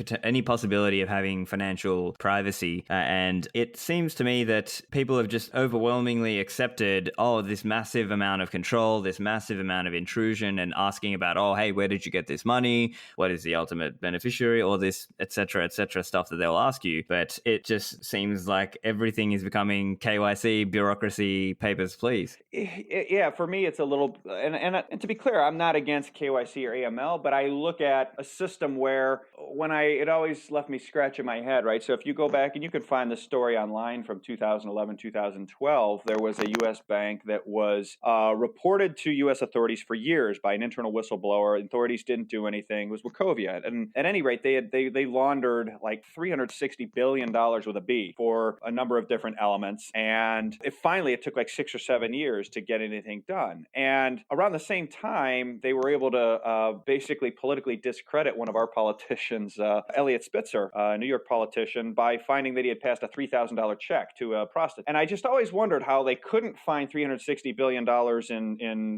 possibility of having financial privacy, and it seems to me that people have just overwhelmingly accepted this massive amount of control, this massive amount of intrusion, and asking about, hey, where did you get this money? What is the ultimate beneficiary? All this, etc., stuff that they'll ask you. But it just seems like everything is becoming KYC, bureaucracy, papers, please. Yeah, for me, it's a little, and to be clear, I'm not against KYC or AML, but I look at a system where it always left me scratching my head, right? So if you go back, and you can find the story online from 2011, 2012, there was a U.S. bank that was reported to U.S. authorities for years by an internal whistleblower. Authorities didn't do anything. It was Wachovia. And at any rate, they laundered like $360 billion with a B for a number of different elements. And it took like 6 or 7 years to get anything done. And around the same time, they were able to basically politically discredit one of our politicians, Eliot Spitzer, a New York politician, by finding that he had passed a $3,000 check to a prostitute. And I just always wondered how they couldn't find $360 $360 billion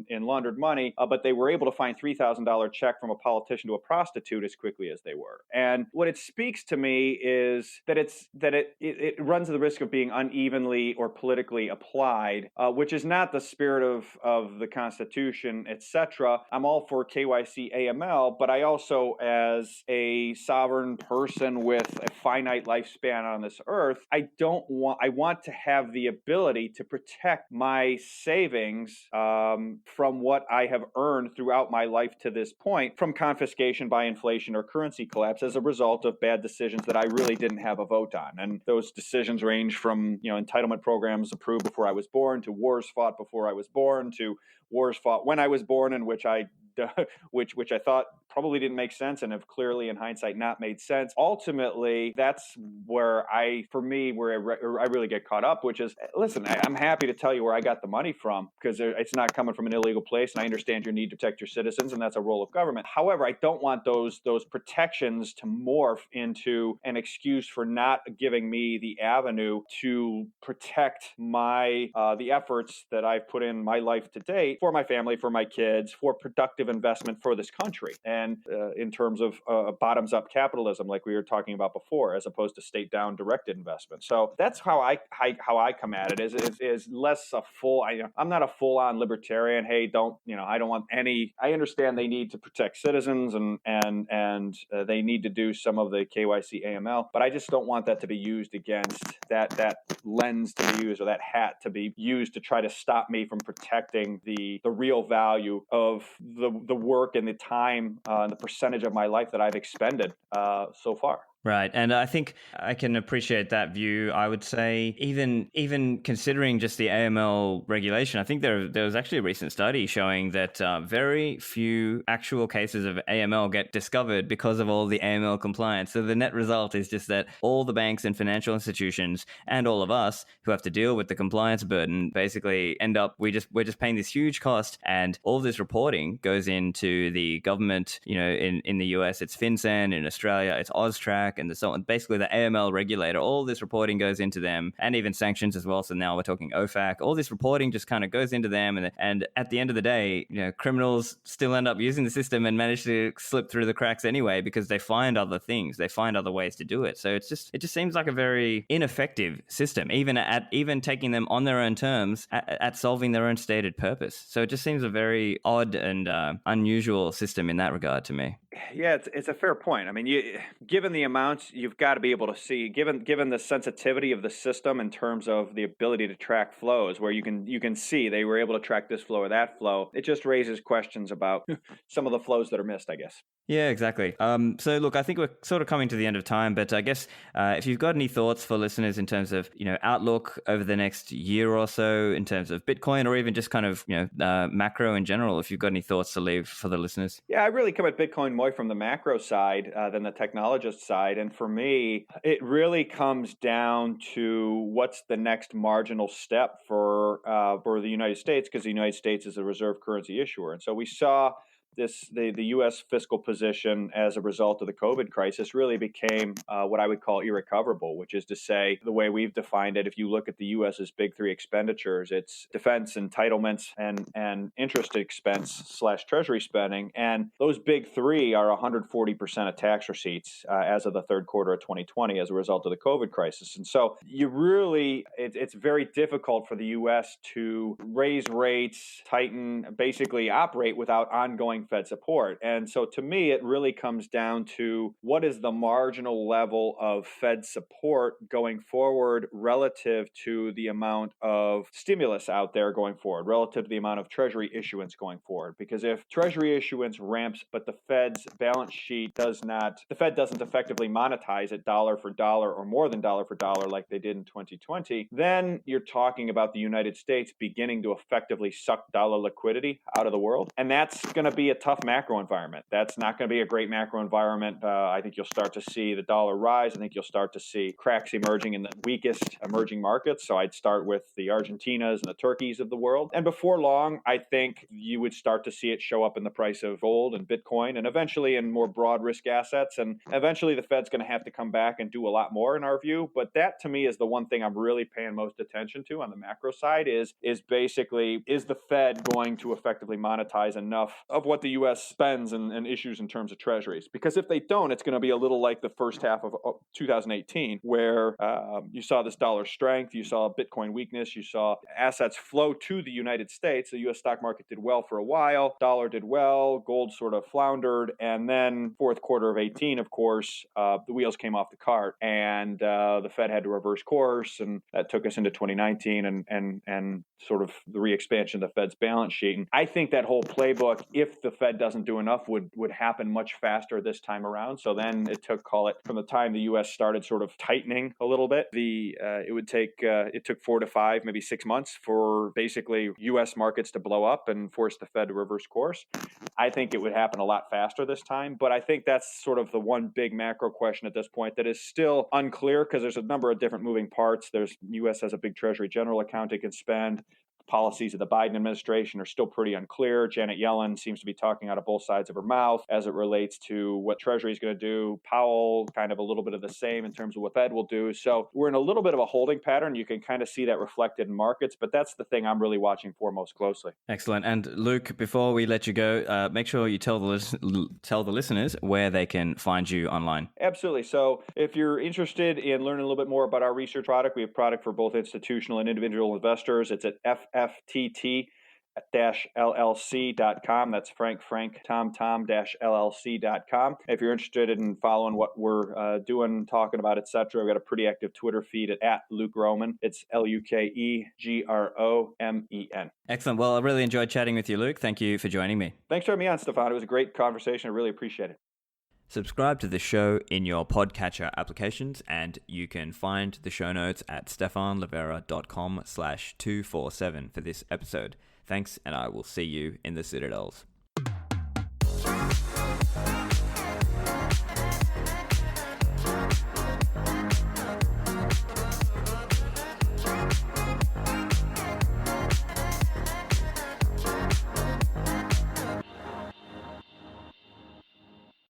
in laundered money, but they were able to find $3,000 check from a politician to a prostitute as quickly as they were. And what it speaks to me is that it runs the risk of being unevenly or politically applied, which is not the spirit of the Constitution, etc. I'm all for KYC AML, but I also, as a sovereign person with a finite lifespan on this earth, I want to have the ability to protect my savings from what I have earned throughout my life to this point from confiscation by inflation or currency collapse as a result of bad decisions that I really didn't have a vote on. And those decisions range from, entitlement programs approved before I was born, to wars fought before I was born, to wars fought when I was born, in which I thought probably didn't make sense and have clearly in hindsight not made sense. Ultimately, that's where I really get caught up, which is, listen, I'm happy to tell you where I got the money from, because it's not coming from an illegal place, and I understand your need to protect your citizens, and that's a role of government. However, I don't want those protections to morph into an excuse for not giving me the avenue to protect the efforts that I've put in my life to date for my family, for my kids, for productive investment for this country, and in terms of bottoms-up capitalism, like we were talking about before, as opposed to state-down directed investment. So that's how I come at it. Is less a full. I'm not a full-on libertarian. Hey, I don't want any. I understand they need to protect citizens and they need to do some of the KYC AML, but I just don't want that to be used against that lens to be used, or that hat to be used to try to stop me from protecting the real value of the work and the time and the percentage of my life that I've expended so far. Right. And I think I can appreciate that view. I would say even considering just the AML regulation, I think there was actually a recent study showing that very few actual cases of AML get discovered because of all the AML compliance. So the net result is just that all the banks and financial institutions and all of us who have to deal with the compliance burden basically end up, we're just paying this huge cost, and all this reporting goes into the government. In the US, it's FinCEN, in Australia, it's OzTrack, and so on. Basically, the AML regulator, all this reporting goes into them, and even sanctions as well. So now we're talking OFAC. All this reporting just kind of goes into them, and at the end of the day, criminals still end up using the system and manage to slip through the cracks anyway, because they find other things, they find other ways to do it. So it just seems like a very ineffective system, even taking them on their own terms at solving their own stated purpose. So it just seems a very odd and unusual system in that regard to me. Yeah, it's a fair point. I mean, given the amounts, you've got to be able to see, given the sensitivity of the system in terms of the ability to track flows, where you can see they were able to track this flow or that flow. It just raises questions about some of the flows that are missed, I guess. Yeah, exactly. So look, I think we're sort of coming to the end of time, but I guess if you've got any thoughts for listeners in terms of, outlook over the next year or so in terms of Bitcoin, or even just kind of, macro in general, if you've got any thoughts to leave for the listeners. Yeah, I really come at Bitcoin more from the macro side than the technologist side. And for me, it really comes down to what's the next marginal step for the United States, because the United States is a reserve currency issuer. And so we saw the U.S. fiscal position as a result of the COVID crisis really became what I would call irrecoverable, which is to say, the way we've defined it, if you look at the U.S.'s big three expenditures, it's defense, entitlements, and interest expense / treasury spending. And those big three are 140% of tax receipts as of the third quarter of 2020 as a result of the COVID crisis. And so it's very difficult for the U.S. to raise rates, tighten, basically operate without ongoing Fed support. And so to me, it really comes down to what is the marginal level of Fed support going forward relative to the amount of stimulus out there going forward, relative to the amount of Treasury issuance going forward. Because if Treasury issuance ramps, but the Fed's balance sheet the Fed doesn't effectively monetize it dollar for dollar or more than dollar for dollar like they did in 2020, then you're talking about the United States beginning to effectively suck dollar liquidity out of the world. And that's going to be a tough macro environment. That's not going to be a great macro environment. I think you'll start to see the dollar rise. I think you'll start to see cracks emerging in the weakest emerging markets. So I'd start with the Argentinas and the Turkeys of the world. And before long, I think you would start to see it show up in the price of gold and Bitcoin, and eventually in more broad risk assets. And eventually the Fed's going to have to come back and do a lot more in our view. But that to me is the one thing I'm really paying most attention to on the macro side is basically, is the Fed going to effectively monetize enough of what the U.S. spends and issues in terms of treasuries? Because if they don't, it's going to be a little like the first half of 2018, where you saw this dollar strength, you saw Bitcoin weakness, you saw assets flow to the United States. The U.S. stock market did well for a while, dollar did well, gold sort of floundered, and then fourth quarter of 18, of course, the wheels came off the cart, and the Fed had to reverse course, and that took us into 2019 and sort of the re-expansion of the Fed's balance sheet. And I think that whole playbook, if the Fed doesn't do enough, would happen much faster this time around. So then it took, call it, from the time the U.S. started sort of tightening a little bit, it took 4 to 5, maybe 6 months for basically U.S. markets to blow up and force the Fed to reverse course. I think it would happen a lot faster this time, but I think that's sort of the one big macro question at this point that is still unclear because there's a number of different moving parts. There's U.S. has a big Treasury general account it can spend. Policies of the Biden administration are still pretty unclear. Janet Yellen seems to be talking out of both sides of her mouth as it relates to what Treasury is going to do. Powell, kind of a little bit of the same in terms of what Fed will do. So we're in a little bit of a holding pattern. You can kind of see that reflected in markets, but that's the thing I'm really watching for most closely. Excellent. And Luke, before we let you go, make sure you tell the listeners where they can find you online. Absolutely. So if you're interested in learning a little bit more about our research product, we have product for both institutional and individual investors. It's at FFTT-LLC.com. That's Frank Tom-LLC.com. If you're interested in following what we're doing, talking about, etc., we've got a pretty active Twitter feed at Luke Gromen. It's LUKEGROMEN. Excellent. Well, I really enjoyed chatting with you, Luke. Thank you for joining me. Thanks for having me on, Stefan. It was a great conversation. I really appreciate it. Subscribe to the show in your podcatcher applications, and you can find the show notes at stefanlivera.com/247 for this episode. Thanks, and I will see you in the Citadels.